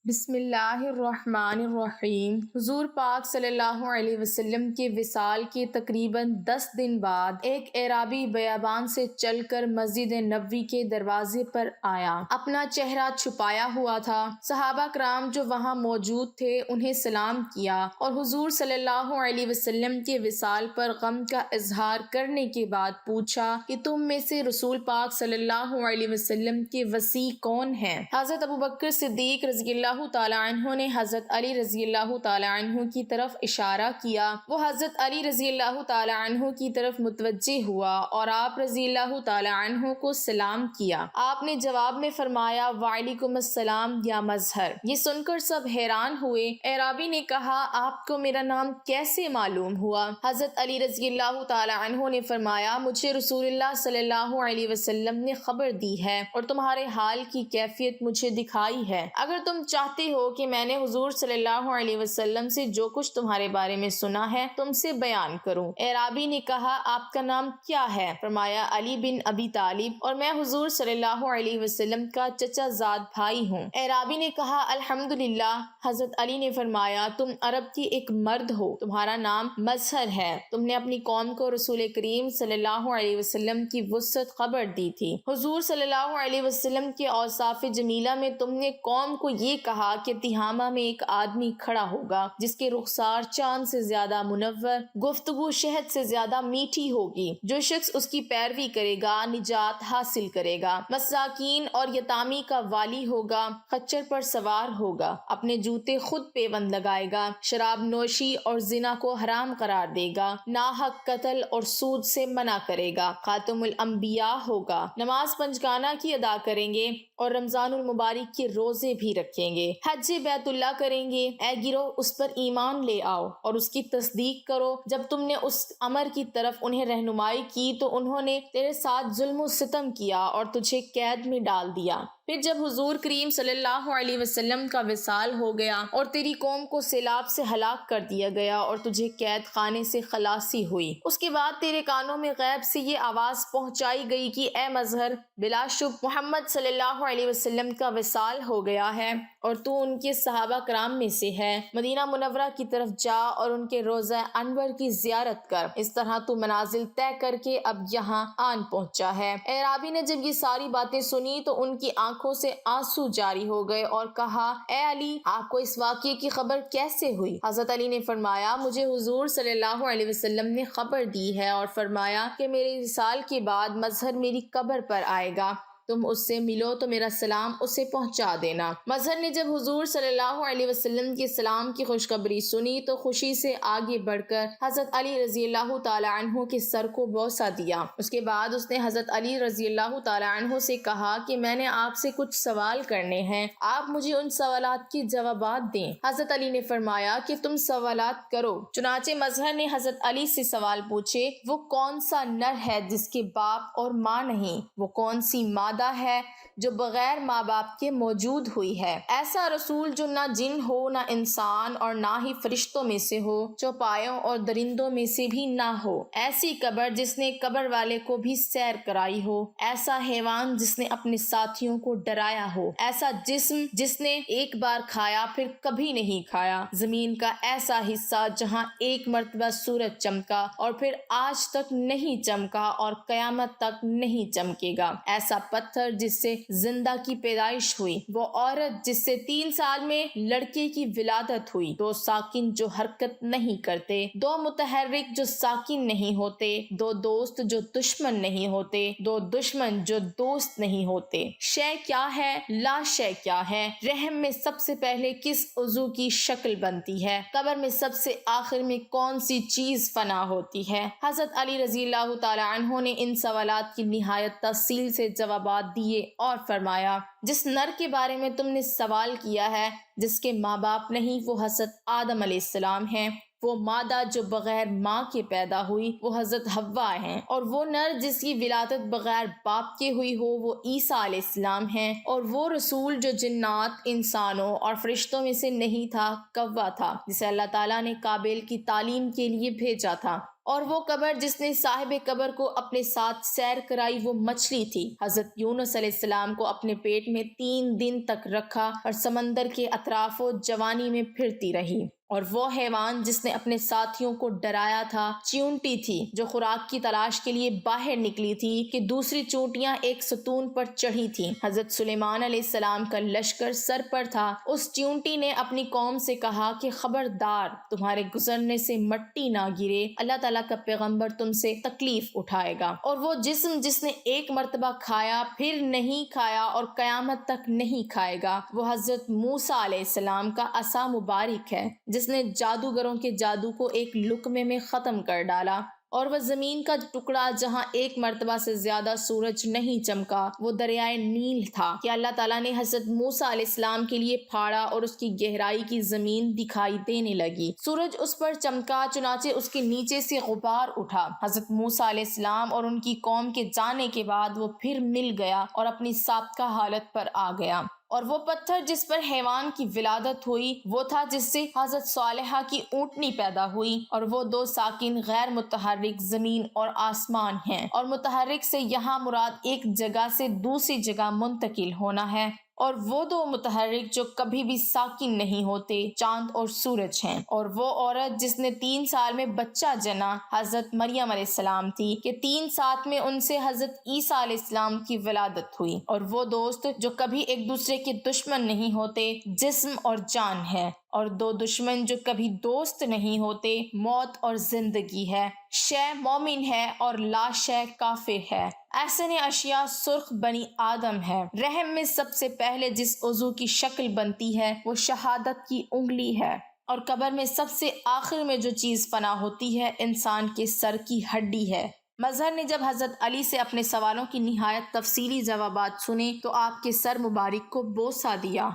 بسم اللہ الرحمن الرحیم۔ حضور پاک صلی اللہ علیہ وسلم کے وصال کے تقریباً 10 دن بعد ایک اعرابی بیابان سے چل کر مسجد نبوی کے دروازے پر آیا۔ اپنا چہرہ چھپایا ہوا تھا۔ صحابہ کرام جو وہاں موجود تھے انہیں سلام کیا اور حضور صلی اللہ علیہ وسلم کے وصال پر غم کا اظہار کرنے کے بعد پوچھا کہ تم میں سے رسول پاک صلی اللہ علیہ وسلم کے وصی کون ہیں؟ حضرت ابوبکر صدیق رضی اللہ تعالیٰ عنہ نے حضرت علی رضی اللہ تعالیٰ عنہ کی طرف اشارہ کیا۔ وہ حضرت علی رضی اللہ تعالیٰ عنہ کی طرف متوجہ ہوا اور آپ رضی اللہ تعالیٰ عنہ کو سلام کیا۔ آپ نے جواب میں فرمایا وعلیکم السلام یا مظہر۔ یہ سن کر سب حیران ہوئے۔ اعرابی نے کہا آپ کو میرا نام کیسے معلوم ہوا؟ حضرت علی رضی اللہ تعالیٰ عنہ نے فرمایا مجھے رسول اللہ صلی اللہ علیہ وسلم نے خبر دی ہے اور تمہارے حال کی کیفیت مجھے دکھائی ہے۔ اگر تم چاہتے ہو کہ میں نے حضور صلی اللہ علیہ وسلم سے جو کچھ تمہارے بارے میں سنا ہے تم سے بیان کروں۔ اعرابی نے کہا آپ کا نام کیا ہے؟ فرمایا علی بن ابی طالب اور میں حضور صلی اللہ علیہ وسلم کا چچا زاد بھائی ہوں۔ اعرابی نے کہا الحمدللہ۔ حضرت علی نے فرمایا تم عرب کی ایک مرد ہو، تمہارا نام مظہر ہے، تم نے اپنی قوم کو رسول کریم صلی اللہ علیہ وسلم کی وسعت خبر دی تھی۔ حضور صلی اللہ علیہ وسلم کے اوصاف جمیلہ میں تم نے قوم کو یہ کہا کہ تہامہ میں ایک آدمی کھڑا ہوگا جس کے رخسار چاند سے زیادہ منور، گفتگو شہد سے زیادہ میٹھی ہوگی۔ جو شخص اس کی پیروی کرے گا نجات حاصل کرے گا، مساکین اور یتامی کا والی ہوگا، خچر پر سوار ہوگا، اپنے جوتے خود پیوند لگائے گا، شراب نوشی اور زنا کو حرام قرار دے گا، ناحق قتل اور سود سے منع کرے گا، خاتم الانبیاء ہوگا، نماز پنجگانہ کی ادا کریں گے اور رمضان المبارک کے روزے بھی رکھیں گے، حج بیت اللہ کریں گے۔ اے گروہ اس پر ایمان لے آؤ اور اس کی تصدیق کرو۔ جب تم نے اس امر کی طرف انہیں رہنمائی کی تو انہوں نے تیرے ساتھ ظلم و ستم کیا اور تجھے قید میں ڈال دیا۔ پھر جب حضور کریم صلی اللہ علیہ وسلم کا وصال ہو گیا اور تیری قوم کو سیلاب سے ہلاک کر دیا گیا اور تجھے قید خانے سے خلاصی ہوئی، اس کے بعد تیرے کانوں میں غیب سے یہ آواز پہنچائی گئی کہ اے مظہر بلا شبہ محمد صلی اللہ علیہ وسلم کا وصال ہو گیا ہے اور تو ان کے صحابہ کرام میں سے ہے۔ مدینہ منورہ کی طرف جا اور ان کے روضہ انور کی زیارت کر۔ اس طرح تو منازل طے کر کے اب یہاں آن پہنچا ہے۔ اعرابی نے جب یہ ساری باتیں سنی تو ان کی آنکھوں سے آنسو جاری ہو گئے اور کہا اے علی آپ کو اس واقعے کی خبر کیسے ہوئی؟ حضرت علی نے فرمایا مجھے حضور صلی اللہ علیہ وسلم نے خبر دی ہے اور فرمایا کہ میرے وصال کے بعد مظہر میری قبر پر آئے گا، تم اس سے ملو تو میرا سلام اسے پہنچا دینا۔ مظہر نے جب حضور صلی اللہ علیہ وسلم کے سلام کی خوشخبری سنی تو خوشی سے آگے بڑھ کر حضرت علی رضی اللہ تعالیٰ عنہ کے سر کو بوسہ دیا۔ اس کے بعد اس نے حضرت علی رضی اللہ تعالیٰ عنہ سے کہا کہ میں نے آپ سے کچھ سوال کرنے ہیں، آپ مجھے ان سوالات کے جوابات دیں۔ حضرت علی نے فرمایا کہ تم سوالات کرو۔ چنانچہ مظہر نے حضرت علی سے سوال پوچھے وہ کون سا نر ہے جس کے باپ اور ماں نہیں؟ وہ کون سی مادہ ہے جو بغیر ماں باپ کے موجود ہوئی ہے؟ ایسا رسول جو نہ جن ہو نہ انسان اور نہ ہی فرشتوں میں سے ہو، چوپایوں اور درندوں میں سے بھی نہ ہو، ایسی قبر جس نے قبر والے کو بھی سیر کرائی ہو، ایسا حیوان جس نے اپنے ساتھیوں کو ڈرایا ہو، ایسا جسم جس نے ایک بار کھایا پھر کبھی نہیں کھایا، زمین کا ایسا حصہ جہاں ایک مرتبہ سورج چمکا اور پھر آج تک نہیں چمکا اور قیامت تک نہیں چمکے گا، ایسا پتھر جس سے زندہ کی پیدائش ہوئی، وہ عورت جس سے 3 سال میں لڑکے کی ولادت ہوئی، 2 ساکن جو حرکت نہیں کرتے، 2 متحرک جو ساکن نہیں ہوتے، 2 دوست جو دشمن نہیں ہوتے، 2 دشمن جو دوست نہیں ہوتے، شے کیا ہے لا شے کیا ہے، رحم میں سب سے پہلے کس عضو کی شکل بنتی ہے، قبر میں سب سے آخر میں کون سی چیز فنا ہوتی ہے۔ حضرت علی رضی اللہ تعالی عنہ نے ان سوالات کی نہایت تفصیل سے جوابات دیے اور فرمایا جس نر کے بارے میں تم نے سوال کیا ہے جس کے ماں باپ نہیں وہ حضرت آدم علیہ السلام ہیں، وہ مادہ جو بغیر ماں کے پیدا ہوئی وہ حضرت حوا ہیں، اور وہ نر جس کی ولادت بغیر باپ کے ہوئی ہو وہ عیسیٰ علیہ السلام ہیں، اور وہ رسول جو جنات انسانوں اور فرشتوں میں سے نہیں تھا، کوا تھا، جسے اللہ تعالیٰ نے قابل کی تعلیم کے لیے بھیجا تھا، اور وہ قبر جس نے صاحب قبر کو اپنے ساتھ سیر کرائی وہ مچھلی تھی۔ حضرت یونس علیہ السلام کو اپنے پیٹ میں 3 دن تک رکھا اور سمندر کے اطراف و جوانی میں پھرتی رہی۔ اور وہ حیوان جس نے اپنے ساتھیوں کو ڈرایا تھا چیونٹی تھی، جو خوراک کی تلاش کے لیے باہر نکلی تھی کہ دوسری چونٹیاں ایک ستون پر چڑھی تھیں۔ حضرت سلیمان علیہ السلام کا لشکر سر پر تھا۔ اس چیونٹی نے اپنی قوم سے کہا کہ خبردار، تمہارے گزرنے سے مٹی نہ گرے، اللہ تعالیٰ کا پیغمبر تم سے تکلیف اٹھائے گا۔ اور وہ جسم جس نے ایک مرتبہ کھایا پھر نہیں کھایا اور قیامت تک نہیں کھائے گا، وہ حضرت موسیٰ علیہ السلام کا عصا مبارک ہے، جس نے جادوگروں کے جادو کو ایک لقمے میں ختم کر ڈالا۔ اور وہ زمین کا ٹکڑا جہاں ایک مرتبہ سے زیادہ سورج نہیں چمکا وہ دریائے نیل تھا کہ اللہ تعالیٰ نے حضرت موسیٰ علیہ السلام کے لیے پھاڑا اور اس کی گہرائی کی زمین دکھائی دینے لگی۔ سورج اس پر چمکا، چنانچہ اس کے نیچے سے غبار اٹھا۔ حضرت موسیٰ علیہ السلام اور ان کی قوم کے جانے کے بعد وہ پھر مل گیا اور اپنی سابقہ حالت پر آ گیا۔ اور وہ پتھر جس پر حیوان کی ولادت ہوئی وہ تھا جس سے حضرت صالحہ کی اونٹنی پیدا ہوئی۔ اور وہ 2 ساکن غیر متحرک زمین اور آسمان ہیں، اور متحرک سے یہاں مراد ایک جگہ سے دوسری جگہ منتقل ہونا ہے۔ اور وہ 2 متحرک جو کبھی بھی ساکن نہیں ہوتے چاند اور سورج ہیں۔ اور وہ عورت جس نے 3 سال میں بچہ جنا حضرت مریم علیہ السلام تھی کہ 3 سال میں ان سے حضرت عیسیٰ علیہ السلام کی ولادت ہوئی۔ اور وہ دوست جو کبھی ایک دوسرے کے دشمن نہیں ہوتے جسم اور جان ہے، اور 2 دشمن جو کبھی دوست نہیں ہوتے موت اور زندگی ہے، شے مومن ہے اور لا شے کافر ہے۔ ایسے نے اشیاء سرخ بنی آدم ہے۔ رحم میں سب سے پہلے جس عضو کی شکل بنتی ہے وہ شہادت کی انگلی ہے۔ اور قبر میں سب سے آخر میں جو چیز فنا ہوتی ہے انسان کے سر کی ہڈی ہے۔ مظہر نے جب حضرت علی سے اپنے سوالوں کی نہایت تفصیلی جوابات سنے تو آپ کے سر مبارک کو بوسہ دیا۔